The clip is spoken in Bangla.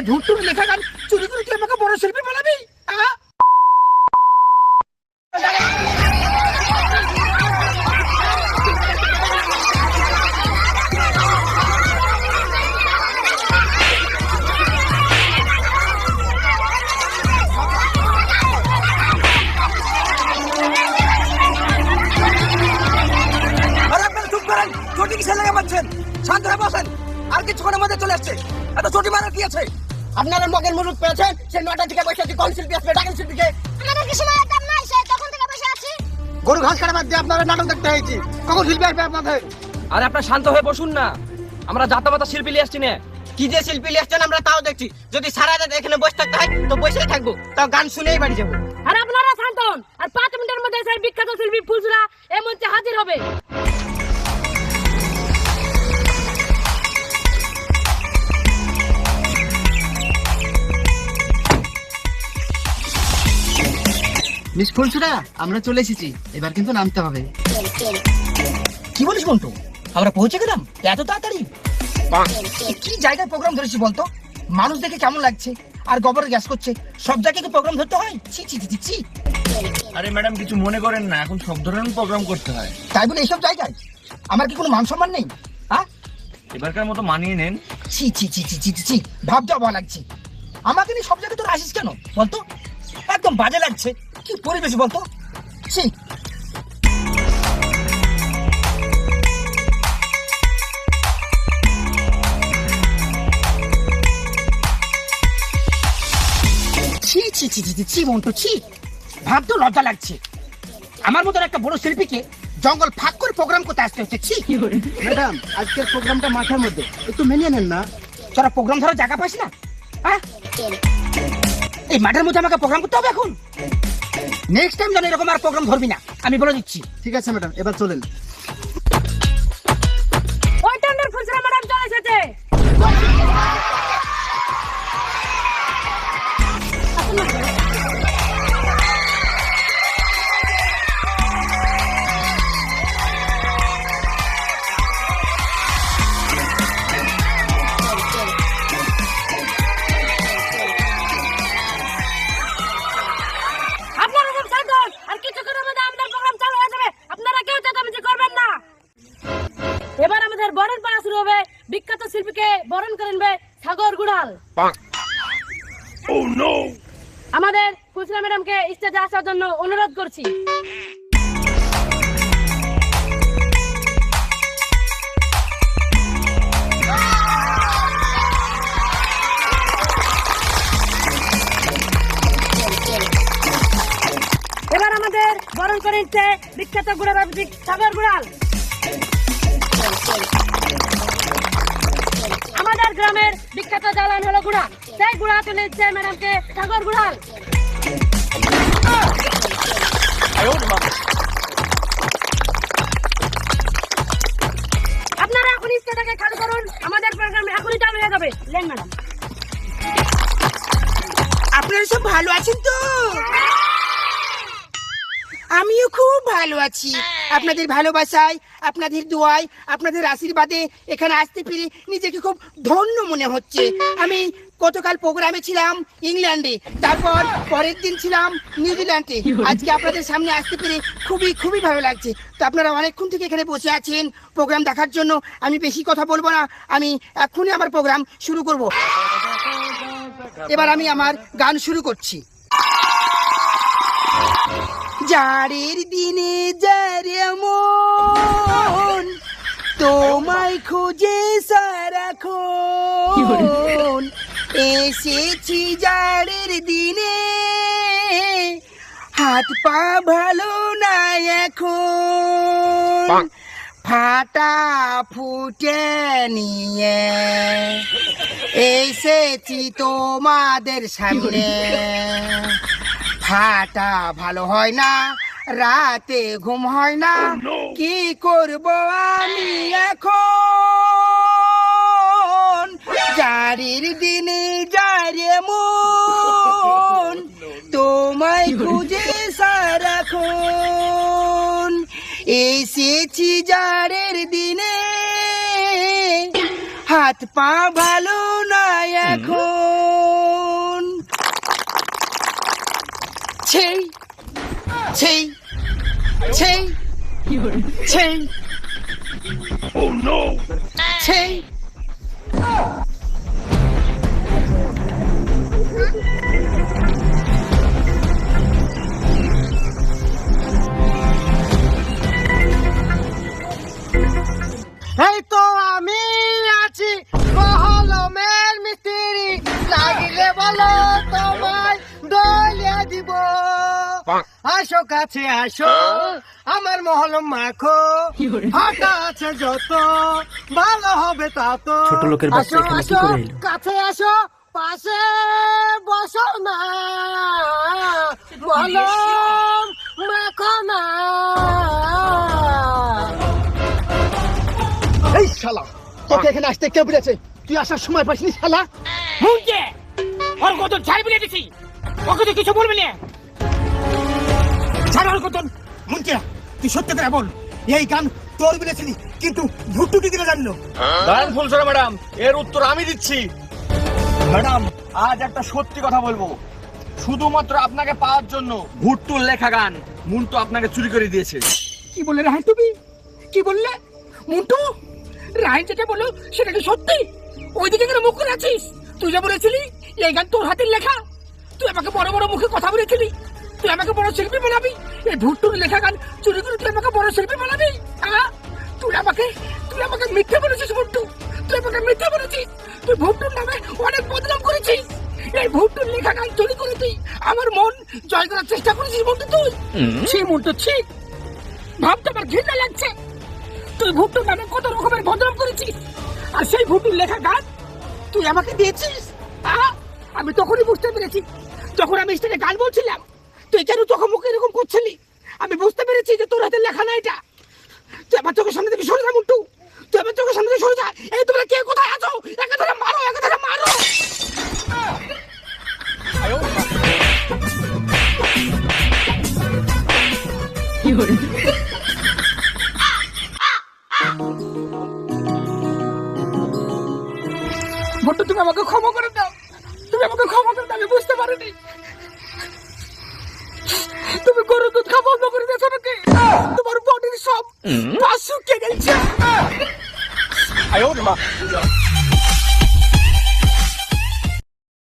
ধুরতুর লেখা গান চুরি করে তুই আমাকে বড় শিল্পী বানাবি? চটি কিসে লেগে পাচ্ছেন? শান্ত হয়ে বসেন। আর কিছুক্ষণের মধ্যে চলে আসছে। এত চটি মারার কি আছে? আপনারা মগের মুরুদ পেয়েছেন, সে 9টা থেকে বসে আছে। কোন শিল্পী আসবে? ডাকেন শিল্পীকে। আমাদের কি সময় দাম নাই, সে তখন থেকে বসে আছি। গরু ঘাস কাটা বাদ দিয়ে আপনারা নাটক দেখতে হয়েছি। কখন শিল্পী আসবে আপনাদের? আরে আপনারা শান্ত হয়ে বসুন না, আমরা জাতামাতা শিল্পী নিয়ে আসছি না। কি যে শিল্পী নিয়ে আসছেন আমরা তাও দেখছি। যদি সারা রাত এখানে বসে থাকতে হয় তো বসেই থাকবো, তাও গান শুনেই বাড়ি যাবো। আর আপনারা শান্ত হন, আর 5 মিনিটের মধ্যে সেই বিখ্যাত শিল্পী ফুলসুরা এই মঞ্চে হাজির হবে। মিস ফুলসুরা, আমরা চলে এসেছি, এবার কিন্তু নামতে হবে। কি বলিস বন্ধু, আমরা পৌঁছে গেলাম এত তাড়াতাড়ি? কি জায়গায় প্রোগ্রাম ধরেছি বলতো? মানুষ দেখে কেমন লাগছে, আর গোবর গ্যাস করছে। সব জায়গায় কি প্রোগ্রাম ধরতে হয়? ছি ছি ছি ছি। আরে ম্যাডাম, কিছু মনে করেন না, এখন সব ধরনের প্রোগ্রাম করতে হয়। তাই বলে এইসব জায়গায় আমার কি কোনো মান সম্মান নেই? হ্যাঁ, এবারকার মতো মানিয়ে নেন। ছি ছি ছি ছি ছি ছি, ভাবতে ভালো লাগছে। আমাকে নিয়ে সব জায়গায় তোর আসিস কেন বলতো? একদম বাজে লাগছে। কি পরিবেশ বলতো? ছি। ছি ছি ছি ছি ছি মন্টু, ছি। ভাবতেও লজ্জা লাগছে। আমার মতন একটা বড় শিল্পীকে জঙ্গল ফাঁক করে প্রোগ্রাম করতে আসতে হচ্ছে। ছি। ম্যাডাম, আজকের প্রোগ্রামটা মাথার মধ্যে, একটু মেনে নেন না। তোরা প্রোগ্রাম ধরার জায়গা পাস না? হ্যাঁ, এই মাঠের মধ্যে আমাকে প্রোগ্রাম করতে হবে এখন? নেক্সট টাইম যেন এরকম আর প্রোগ্রাম ধরবি না, আমি বলে দিচ্ছি। ঠিক আছে ম্যাডাম, এবার চলেন। ওই টেন্ডার ফুলসুরা ম্যাডাম চলে এসেছে। আপনারা সব শান্ত হন, আর কিছুক্ষণের মধ্যে আমাদের প্রোগ্রাম চালু হয়ে যাবে। আপনারা কেউ চেঁচামেচি করবেন না। এবার আমাদের বরণ পালা শুরু হবে। বিখ্যাত শিল্পীকে বরণ করেনবে সাগর গুড়াল। আমাদের ফুলসুরা ম্যাডামকে স্টেজে আসার জন্য অনুরোধ করছি। এবার আমাদের বরণ করে নিচ্ছে বিখ্যাত গুড়াল সাগর গুড়াল। আমাদের গ্রামের বিখ্যাত জ্বালান হলো গুড়া, সেই গুড়া তুলে দিচ্ছে ম্যাডামকে সাগর গুড়াল। আপনারা এখন স্টেজটাকে খালি করুন, আমাদের প্রোগ্রাম এখনই চালু হয়ে যাবে। Lane madam. আপনারা সব ভালো আছেন তো? আমিও খুব ভালো আছি। আপনাদের ভালোবাসায়, আপনাদের দোয়ায়, আপনাদের আশীর্বাদে এখানে আসতে পেরে নিজেকে খুব ধন্য মনে হচ্ছে। আমি গতকাল প্রোগ্রামে ছিলাম ইংল্যান্ডে, তারপর পরের দিন ছিলাম নিউজিল্যান্ডে। আজকে আপনাদের সামনে আসতে পেরে খুবই খুবই ভালো লাগছে। তো আপনারা অনেকক্ষণ থেকে এখানে বসে আছেন প্রোগ্রাম দেখার জন্য। আমি বেশি কথা বলবো না, আমি এক্ষুনি আমার প্রোগ্রাম শুরু করব। এবার আমি আমার গান শুরু করছি। জারের দিনে যারে মন তোমায় খোঁজে সারাক্ষণ, এসেছি জারের দিনে, হাত পা ভালো না এখন, ফাটা ফুটে নিয়ে এসেছি তোমাদের সামনে। ফাটা ভালো হয় না, রাতে ঘুম হয় না, কি করব আমি এখন? জারির দিনে যারে মন তোমায় খুঁজে সারাক্ষণ, এসেছি জারের দিনে, হাত পা ভালো না এখন। সেই সেই সেই সেই এই তো আমি আছি কলমের মিস্ত্রি, লাগিলে বলো তোমায় দলিয়া দিব। আসো কাছে আসো আমার মহলম মাখো, ফাটা আছে যত ভালো হবে তা তো। ছোট লোকের বাচ্চা আসো, এখানে কি আসো, করে এলো? কাছে আসো পাশে বসো না, মহলম মাখো না। এই শালা, তোকে এখানে আসতে কে বলেছে? তুই আসার সময় পাসনি শালা। মুঞ্জে ওর কত ছাই বলে দিছি, ওকে তো কিছু বলবি না। ছাড় ওর কত। মুন্টিয়া, তুই সত্যি করে বল, এই গান তোর বলেছিলি কিন্তু ভুট্টু কি দিলে জানলো? দাঁড়ান ফুলছড়া ম্যাডাম, এর উত্তর আমি দিচ্ছি। ম্যাডাম, আজ একটা সত্যি কথা বলবো। শুধুমাত্র আপনাকে পাওয়ার জন্য ভুট্টুর লেখা গান মুন্টু আপনাকে চুরি করে দিয়েছে। কি বললে রাহান, তুমি কি বললে? মুন্টু, রাহান যেটা বললো সেটা কি সত্যি? ওইদিকে কেন মুখ করে আছিস? তুই যা বলেছিলি এই গান তোর হাতের লেখা, তুই আমাকে বড় বড় মুখে কথা বলেছিলি তুই আমাকে বড় শিল্পী বানাবি। এই ভুট্টুর লেখা গান চুরি করে তুই আমাকে বড় শিল্পী বানাবি? তুই আমাকে মিথ্যে বলেছিস মুন্টু, তুই আমাকে মিথ্যে বলেছিস। তুই ভুট্টুর নামে অনেক বদনাম করেছিস। এই ভুট্টুর লেখা গান চুরি করে তুই আমার মন জয় করার চেষ্টা করেছিস মুন্টু। তুই ছি মুন্টু, ছি, ভাবতে আমার ঘৃণা লাগছে। তুই ভুট্টুর নামে কত রকমের বদনাম করেছিস, আর সেই ভুট্টুর লেখা গান তুই আমাকে দিয়েছিস। আমি তখনই বুঝতে পেরেছি, যখন আমি স্টেজে গান বলছিলাম তুই কেন চোখে মুখে এরকম করছিলি। আমি বুঝতে পেরেছি যে তোর হাতে লেখা না এটা। তুই আমার চোখের সামনে থেকে সরে যা মুন্টু, তুই আমার চোখের সামনে থেকে সরে যা। এই তোমরা কে কোথায় আছো? একে ধরে মারো, একে ধরে মারো। ভুট্টু, তুমি আমাকে ক্ষমা করে দাও, তুমি আমাকে ক্ষমা করে দাও। আমি বুঝতে পারিনি তুমি গরু দুধ খাওয়া বন্ধ করে দিয়েছো নাকি? তোমার বডির সব পাশ শুকিয়ে গেছে।